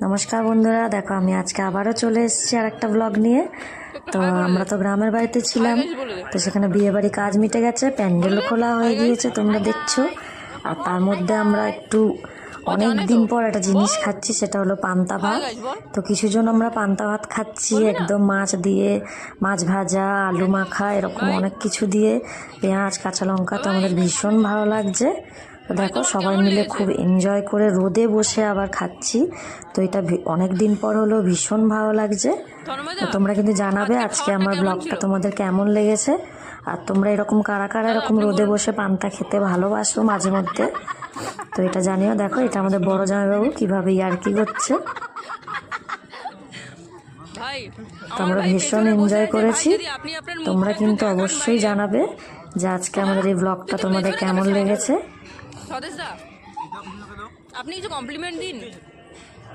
নমস্কার বন্ধুরা, দেখো আমি আজকে আবারও চলে এসেছি আর একটা ব্লগ নিয়ে। তো আমরা তো গ্রামের বাড়িতে ছিলাম, তো সেখানে বিয়ে বাড়ি কাজ মিটে গেছে, প্যান্ডেলও খোলা হয়ে গিয়েছে, তোমরা দেখছো। আর তার মধ্যে আমরা একটু অনেক দিন পর একটা জিনিস খাচ্ছি, সেটা হলো পান্তা ভাত। তো কিছুজন আমরা পান্তা ভাত খাচ্ছি একদম মাছ দিয়ে, মাছ ভাজা, আলু মাখা, এরকম অনেক কিছু দিয়ে, পেঁয়াজ কাঁচা লঙ্কা। তো আমাদের ভীষণ ভালো লাগছে। তো দেখো সবাই মিলে খুব এনজয় করে রোদে বসে আবার খাচ্ছি। তো এটা অনেক দিন পর হলো, ভীষণ ভালো লাগছে। তো তোমরা কিন্তু জানাবে আজকে আমার ব্লগটা তোমাদের কেমন লেগেছে। আর তোমরা এরকম কারা কারা এরকম রোদে বসে পান্তা খেতে ভালোবাসো মাঝে মধ্যে, তো এটা জানিও। দেখো এটা আমাদের বড় জামাইবাবু কিভাবে ইয়ার্কি করছে। তো আমরা ভীষণ এনজয় করেছি। তোমরা কিন্তু অবশ্যই জানাবে যে আজকে আমাদের এই ব্লগটা তোমাদের কেমন লেগেছে। স্বদেশ দা, আপনি কিছু কমপ্লিমেন্ট দিন।